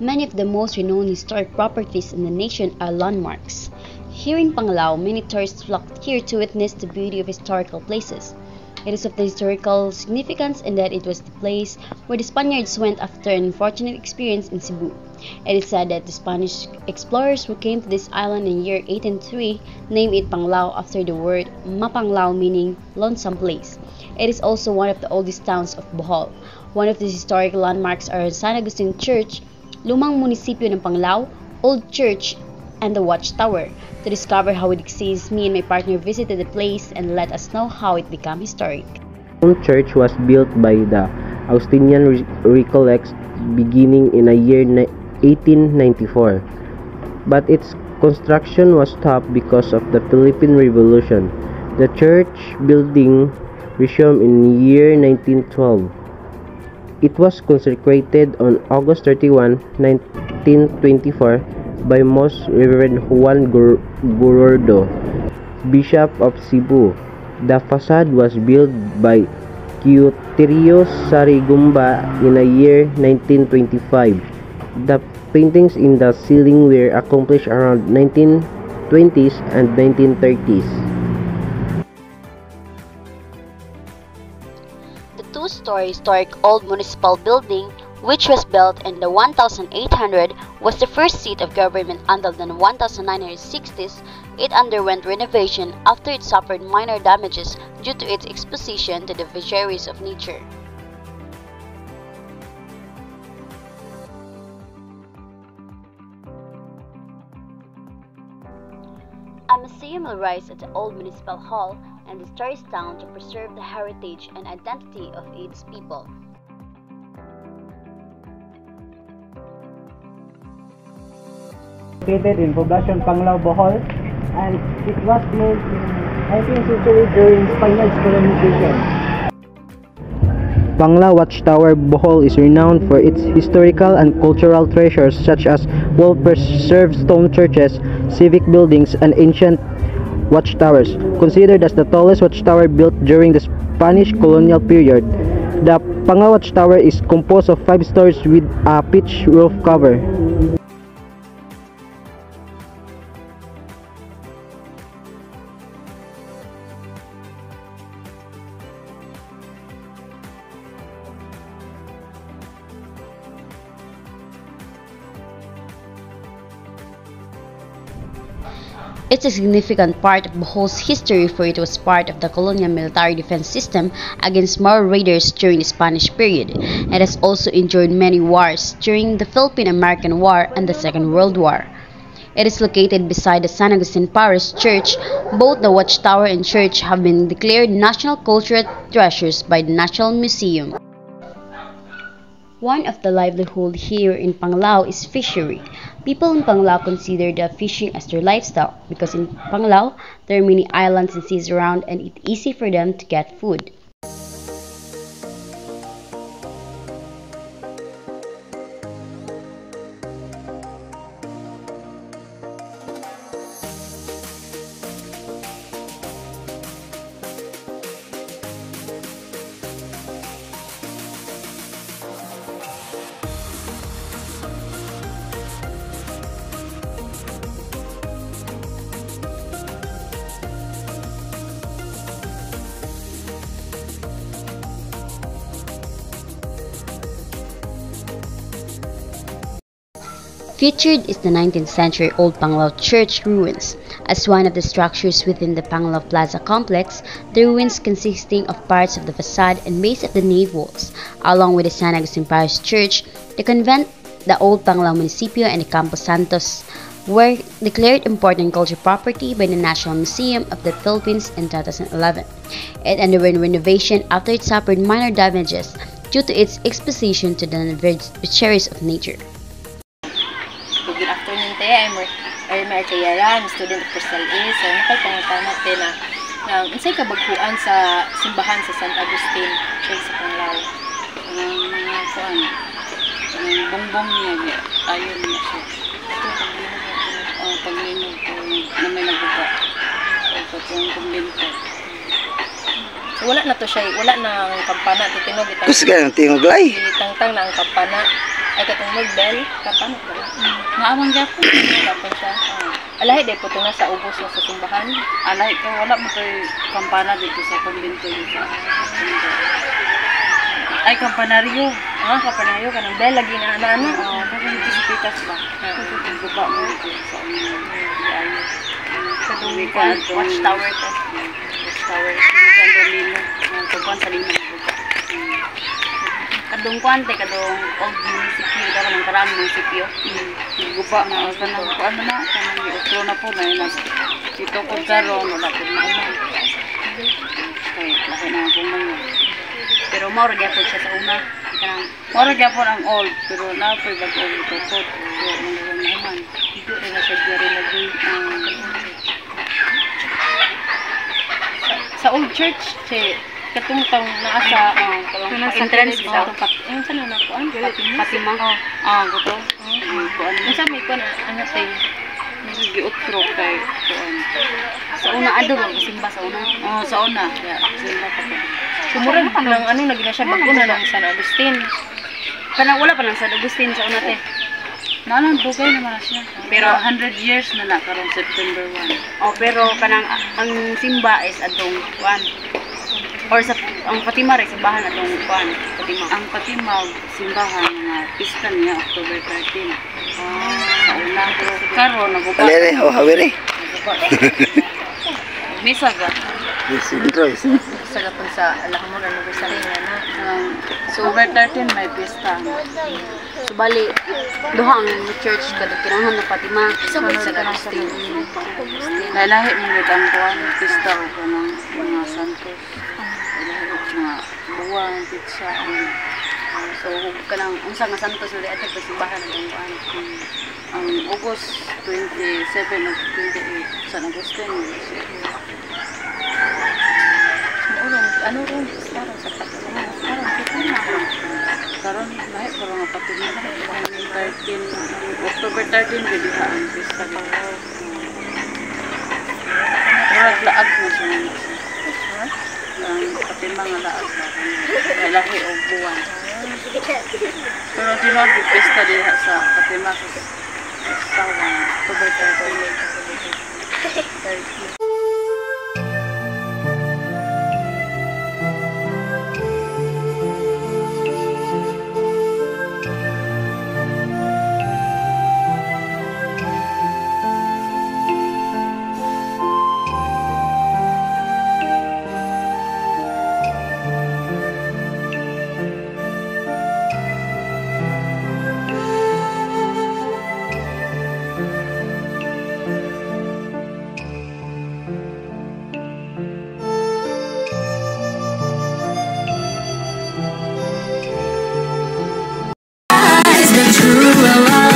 Many of the most renowned historic properties in the nation are landmarks. Here in Panglao, many tourists flock here to witness the beauty of historical places. It is of the historical significance in that it was the place where the Spaniards went after an unfortunate experience in Cebu. It is said that the Spanish explorers who came to this island in year 1803 named it Panglao after the word Mapanglao, meaning lonesome place. It is also one of the oldest towns of Bohol. One of the historic landmarks are San Agustin Church, lumang munisipyo ng Panglao, Old Church, and the Watchtower. To discover how it exists, me and my partner visited the place and let us know how it became historic. The church was built by the Augustinian Recollects beginning in the year 1894, but its construction was stopped because of the Philippine Revolution. The church building resumed in year 1912. It was consecrated on August 31, 1924 by Most Reverend Juan Gurordo, Bishop of Cebu. The facade was built by Kyuterio Sarigumba in the year 1925. The paintings in the ceiling were accomplished around 1920s and 1930s. The two-story historic old municipal building, which was built in the 1800, was the first seat of government until the 1960s. It underwent renovation after it suffered minor damages due to its exposition to the vagaries of nature. A museum will rise at the old municipal hall and the stories town to preserve the heritage and identity of its people. Located in Poblacion Panglao, Bohol, and it was built in 19th century during Spanish colonization. Panglao Watchtower, Bohol is renowned for its historical and cultural treasures such as well-preserved stone churches, civic buildings, and ancient watchtowers. Considered as the tallest watchtower built during the Spanish colonial period, the Panglao Watchtower is composed of 5 stories with a pitched roof cover. It's a significant part of Bohol's history, for it was part of the colonial military defense system against Moro raiders during the Spanish period. It has also endured many wars during the Philippine-American War and the Second World War. It is located beside the San Agustin Parish Church. Both the watchtower and church have been declared national cultural treasures by the National Museum. One of the livelihood here in Panglao is fishery. People in Panglao consider the fishing as their lifestyle because in Panglao there are many islands and seas around and it's easy for them to get food. Featured is the 19th century old Panglao Church ruins. As one of the structures within the Panglao Plaza complex, the ruins consisting of parts of the facade and base of the nave walls, along with the San Agustin Parish Church, the convent, the old Panglao Municipio, and the Campo Santos were declared important cultural property by the National Museum of the Philippines in 2011. It underwent renovation after it suffered minor damages due to its exposition to the vagaries of nature. Good afternoon, Taya. I'm Marcayaran, student of Crystal A. So, nakapangatan natin na unsay kabaghuan sa simbahan sa San Agustin Church sa Panglao. Mga kuan, bongbong niya, ayon na siya. Ito paglinog ko na may nagbuka. Ito yung kumbento. So, wala na to siya, wala na ang kampana. Titinog itang. Gusto ka ng tingog lay? Itangtang na ang kampana. Ay katong magbel, kapan ba? Naamang gyapon. Kapan siya. Alahi day po ito na sa ubos na sa simbahan. Alay ko wala mo toy kampana dito sa kumbento dito. Ay kampanaryo. Kapanayo ka ng bell, lagi na ano. Pero dito sa pitas ba? Guba mo dito sa Kadong Wikan, watchtower ka. Watchtower. Wikan do lino. Tubuan sa lino. Kadong kuante, kadong old municipio, daw ng karang municipio. Guba na kanang kuan na kanang utro na po na ina. Dito ko karon wala po maumay. Kay laki na po man. Pero mauro gyapon siya sa una. Kanang Mora gyapon ang old pero na pa bag old ito po. So mga naman. dito rin na siya diri lagi. Sa old church, katong tong naa sa entrance sa yung sa na kuan Fatima. Gusto. Kuan Yung sa may kuan ano tay giutro kay kuan. sa una ado ba simba sa una. Sa una. Ya, sila pa po. Sumurag nang ano nagina siya bago na ng San Agustin. Kanang wala pa nang San Agustin sa una te. Nalang dugay naman na siya. Pero 100 years na karon September 1. Pero kanang ang simba is adong kuan. Or sa ang Fatima rin simbahan adong kuan Fatima. Ang Fatima simbahan nga pista niya October 13. Sa una pero karon nagupa. Alere, oh, habere. Misa ga. Yes, Detroit. Sa lapon sa Alhamon ano gusto rin na. So October 13 may pista. So bali duha ang church kada kinahanglan na Fatima sa San Agustin. Lahi mo gid ang kuan pista o kanang mga santos. Mga buwan, pizza. So kanang unsa nga santos uli ato sa simbahan ang kuan. Ang August 27 o 28 San Agustin. Ano ron para sa Fatima. Karon lahi pero nga pati na 13 October 13 gid diha ang pista ko. Pero laag na siya. Ang pati mga laag na lahi o buwan. Pero di na di pista diha sa Fatima sa October 13. True love.